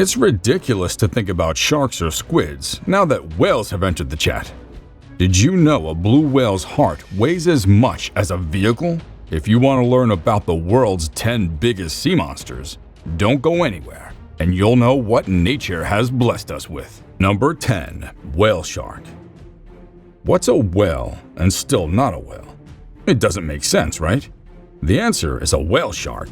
It's ridiculous to think about sharks or squids now that whales have entered the chat. Did you know a blue whale's heart weighs as much as a vehicle? If you want to learn about the world's 10 biggest sea monsters, don't go anywhere, and you'll know what nature has blessed us with. Number 10. Whale shark. What's a whale and still not a whale? It doesn't make sense, right? The answer is a whale shark.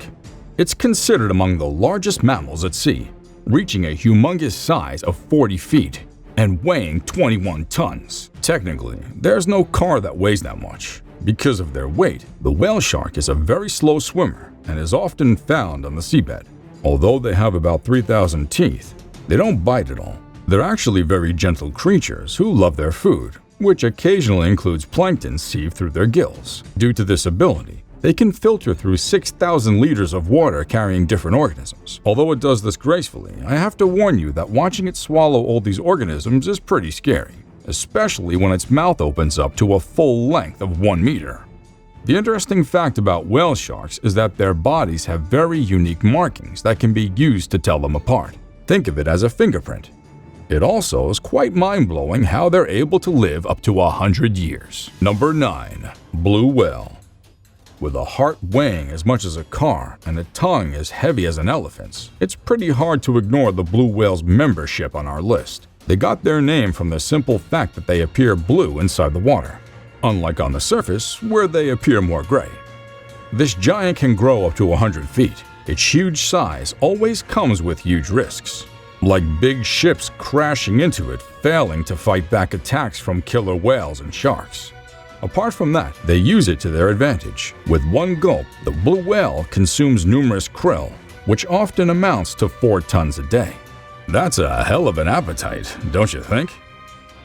It's considered among the largest mammals at sea, reaching a humongous size of 40 feet and weighing 21 tons. Technically, there's no car that weighs that much. Because of their weight, the whale shark is a very slow swimmer and is often found on the seabed. Although they have about 3,000 teeth, they don't bite at all. They're actually very gentle creatures who love their food, which occasionally includes plankton sieved through their gills. Due to this ability, they can filter through 6,000 liters of water carrying different organisms. Although it does this gracefully, I have to warn you that watching it swallow all these organisms is pretty scary, especially when its mouth opens up to a full length of 1 meter. The interesting fact about whale sharks is that their bodies have very unique markings that can be used to tell them apart. Think of it as a fingerprint. It also is quite mind-blowing how they're able to live up to 100 years. Number 9. Blue whale. With a heart weighing as much as a car and a tongue as heavy as an elephant's, it's pretty hard to ignore the blue whale's membership on our list. They got their name from the simple fact that they appear blue inside the water, unlike on the surface where they appear more gray. This giant can grow up to 100 feet. Its huge size always comes with huge risks, like big ships crashing into it, failing to fight back attacks from killer whales and sharks. Apart from that, they use it to their advantage. With one gulp, the blue whale consumes numerous krill, which often amounts to 4 tons a day. That's a hell of an appetite, don't you think?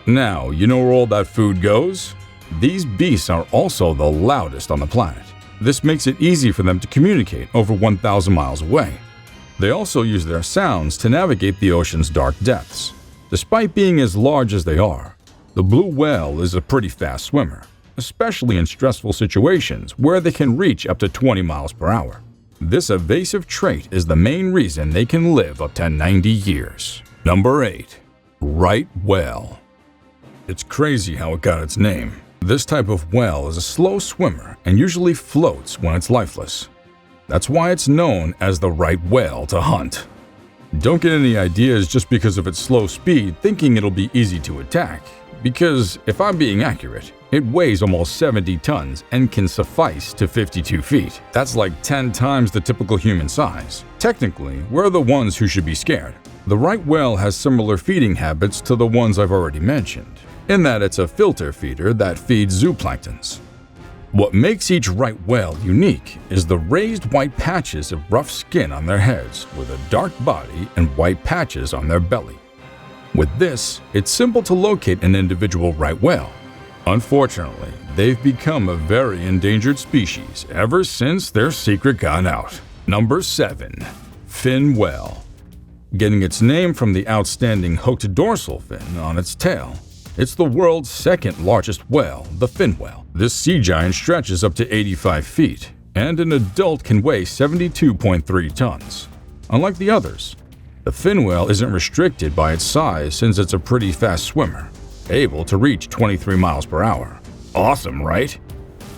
Now, you know where all that food goes? These beasts are also the loudest on the planet. This makes it easy for them to communicate over 1,000 miles away. They also use their sounds to navigate the ocean's dark depths. Despite being as large as they are, the blue whale is a pretty fast swimmer, especially in stressful situations where they can reach up to 20 miles per hour. This evasive trait is the main reason they can live up to 90 years. Number 8. Right whale. It's crazy how it got its name. This type of whale is a slow swimmer and usually floats when it's lifeless. That's why it's known as the right whale to hunt. Don't get any ideas just because of its slow speed thinking it'll be easy to attack, because if I'm being accurate, it weighs almost 70 tons and can suffice to 52 feet. That's like 10 times the typical human size. Technically, we're the ones who should be scared. The right whale has similar feeding habits to the ones I've already mentioned, in that it's a filter feeder that feeds zooplanktons. What makes each right whale unique is the raised white patches of rough skin on their heads with a dark body and white patches on their belly. With this, it's simple to locate an individual right whale. Unfortunately, they've become a very endangered species ever since their secret got out. Number 7. Fin whale. Getting its name from the outstanding hooked dorsal fin on its tail. It's the world's second largest whale, the fin whale. This sea giant stretches up to 85 feet, and an adult can weigh 72.3 tons. Unlike the others, the fin whale isn't restricted by its size since it's a pretty fast swimmer, able to reach 23 miles per hour. Awesome, right?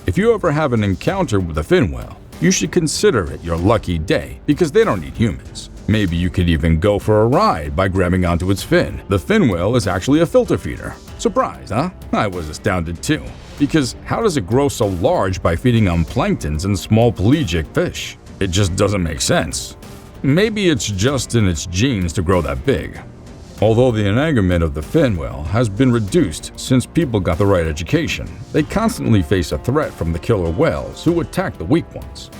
If you ever have an encounter with a fin whale, you should consider it your lucky day because they don't eat humans. Maybe you could even go for a ride by grabbing onto its fin. The fin whale is actually a filter feeder. Surprise, huh? I was astounded too. Because how does it grow so large by feeding on planktons and small pelagic fish? It just doesn't make sense. Maybe it's just in its genes to grow that big. Although the enagement of the fin whale has been reduced since people got the right education, they constantly face a threat from the killer whales who attack the weak ones.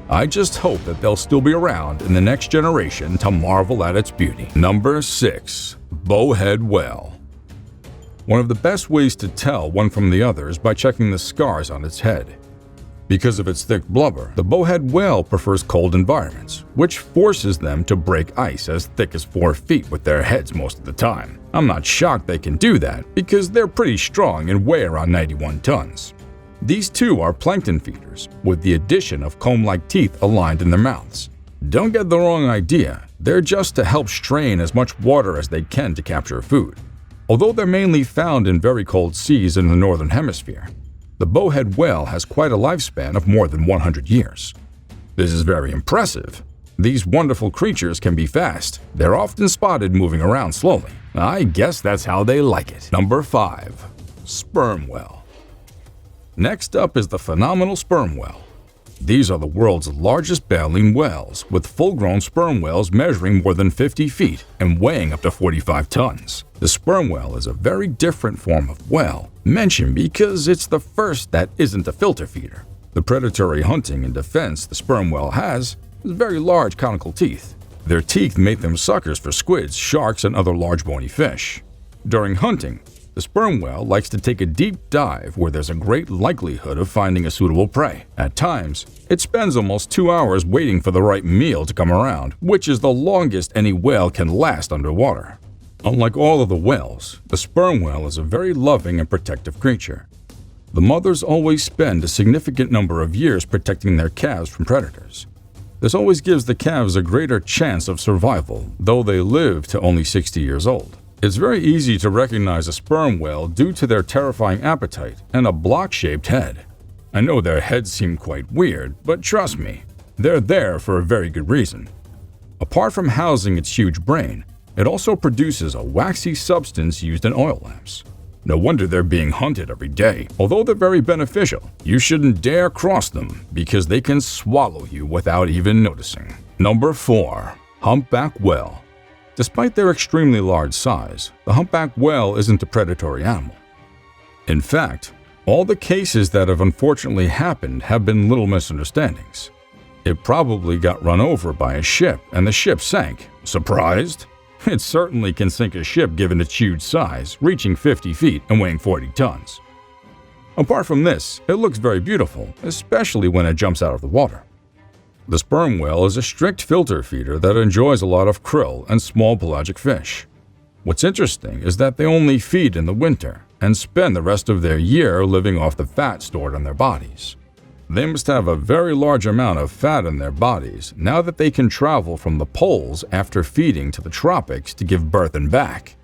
I just hope that they'll still be around in the next generation to marvel at its beauty. Number 6. Bowhead Whale. One of the best ways to tell one from the other is by checking the scars on its head. Because of its thick blubber, the bowhead whale prefers cold environments, which forces them to break ice as thick as 4 feet with their heads most of the time. I'm not shocked they can do that because they're pretty strong and weigh around 91 tons. These two are plankton feeders, with the addition of comb-like teeth aligned in their mouths. Don't get the wrong idea, They're just to help strain as much water as they can to capture food. Although they're mainly found in very cold seas in the northern hemisphere, the bowhead whale has quite a lifespan of more than 100 years. This is very impressive. These wonderful creatures can be fast. They're often spotted moving around slowly. I guess that's how they like it. Number 5. Sperm whale. Next up is the phenomenal sperm whale. These are the world's largest baleen whales, with full-grown sperm whales measuring more than 50 feet and weighing up to 45 tons. The sperm whale is a very different form of whale, mentioned because it's the first that isn't a filter feeder. The predatory hunting and defense the sperm whale has is very large conical teeth. Their teeth make them suckers for squids, sharks, and other large bony fish. During hunting, the sperm whale likes to take a deep dive where there's a great likelihood of finding a suitable prey. At times, it spends almost 2 hours waiting for the right meal to come around, which is the longest any whale can last underwater. Unlike all of the whales, the sperm whale is a very loving and protective creature. The mothers always spend a significant number of years protecting their calves from predators. This always gives the calves a greater chance of survival, though they live to only 60 years old. It's very easy to recognize a sperm whale due to their terrifying appetite and a block-shaped head. I know their heads seem quite weird, but trust me, they're there for a very good reason. Apart from housing its huge brain, it also produces a waxy substance used in oil lamps. No wonder they're being hunted every day. Although they're very beneficial, you shouldn't dare cross them because they can swallow you without even noticing. Number 4. Humpback whale. Despite their extremely large size, the humpback whale isn't a predatory animal. In fact, all the cases that have unfortunately happened have been little misunderstandings. It probably got run over by a ship and the ship sank. Surprised? It certainly can sink a ship given its huge size, reaching 50 feet and weighing 40 tons. Apart from this, it looks very beautiful, especially when it jumps out of the water. The sperm whale is a strict filter feeder that enjoys a lot of krill and small pelagic fish. What's interesting is that they only feed in the winter and spend the rest of their year living off the fat stored in their bodies. They must have a very large amount of fat in their bodies now that they can travel from the poles after feeding to the tropics to give birth and back.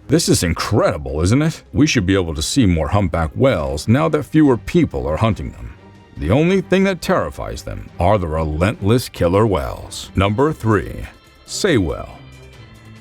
This is incredible, isn't it? We should be able to see more humpback whales now that fewer people are hunting them. The only thing that terrifies them are the relentless killer whales. Number 3. Sei whale.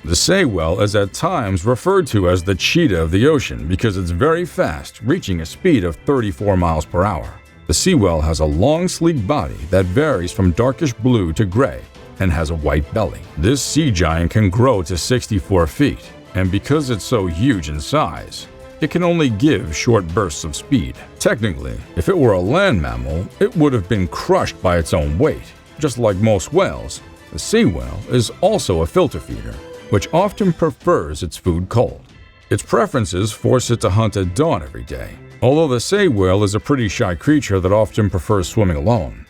The sei whale is at times referred to as the cheetah of the ocean because it's very fast, reaching a speed of 34 miles per hour. The sei whale has a long, sleek body that varies from darkish blue to gray and has a white belly. This sea giant can grow to 64 feet, and because it's so huge in size, it can only give short bursts of speed. Technically, if it were a land mammal, it would have been crushed by its own weight. Just like most whales, the sei whale is also a filter feeder, which often prefers its food cold. Its preferences force it to hunt at dawn every day, although the sei whale is a pretty shy creature that often prefers swimming alone.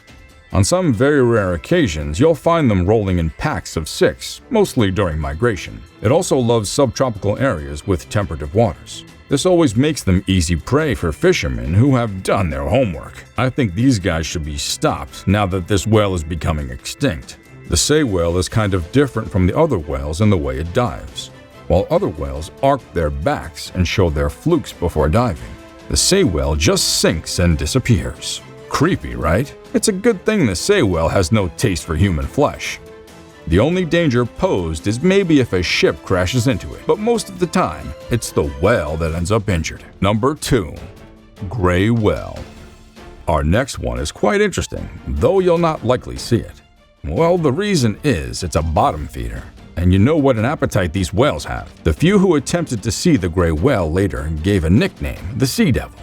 On some very rare occasions, you'll find them rolling in packs of 6, mostly during migration. It also loves subtropical areas with temperative waters. This always makes them easy prey for fishermen who have done their homework. I think these guys should be stopped now that this whale is becoming extinct. The sei whale is kind of different from the other whales in the way it dives. While other whales arc their backs and show their flukes before diving, the sei whale just sinks and disappears. Creepy, right? It's a good thing the sei whale has no taste for human flesh. The only danger posed is maybe if a ship crashes into it, but most of the time, it's the whale that ends up injured. Number 2. Gray whale. Our next one is quite interesting, though you'll not likely see it. Well, the reason is it's a bottom feeder, and you know what an appetite these whales have. The few who attempted to see the gray whale later gave a nickname, the Sea Devil,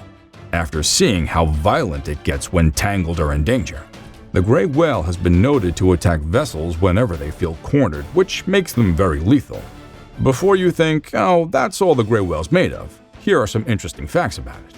after seeing how violent it gets when tangled or in danger. The gray whale has been noted to attack vessels whenever they feel cornered, which makes them very lethal. Before you think, oh, that's all the gray whale's made of, here are some interesting facts about it.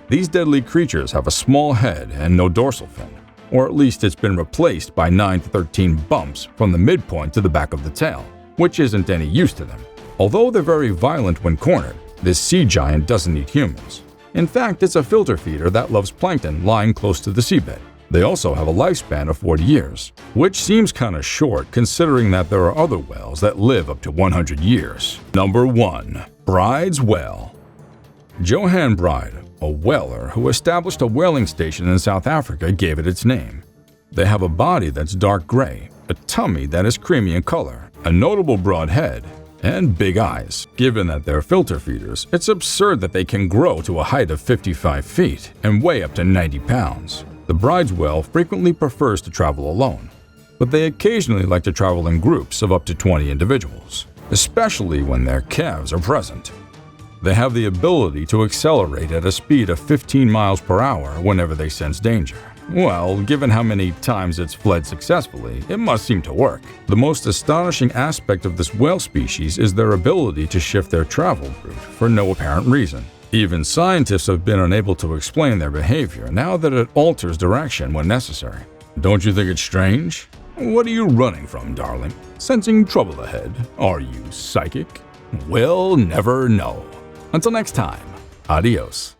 These deadly creatures have a small head and no dorsal fin, or at least it's been replaced by 9 to 13 bumps from the midpoint to the back of the tail, which isn't any use to them. Although they're very violent when cornered, this sea giant doesn't eat humans. In fact, it's a filter feeder that loves plankton lying close to the seabed. They also have a lifespan of 40 years, which seems kinda short considering that there are other whales that live up to 100 years. Number 1. Bryde's Whale. Johann Bryde, a whaler who established a whaling station in South Africa, gave it its name. They have a body that's dark gray, a tummy that is creamy in color, a notable broad head, and big eyes. Given that they're filter feeders, it's absurd that they can grow to a height of 55 feet and weigh up to 90 pounds. The Bryde's whale frequently prefers to travel alone, but they occasionally like to travel in groups of up to 20 individuals, especially when their calves are present. They have the ability to accelerate at a speed of 15 miles per hour whenever they sense danger. Well, given how many times it's fled successfully, it must seem to work. The most astonishing aspect of this whale species is their ability to shift their travel route for no apparent reason. Even scientists have been unable to explain their behavior now that it alters direction when necessary. Don't you think it's strange? What are you running from, darling? Sensing trouble ahead? Are you psychic? We'll never know. Until next time, adios.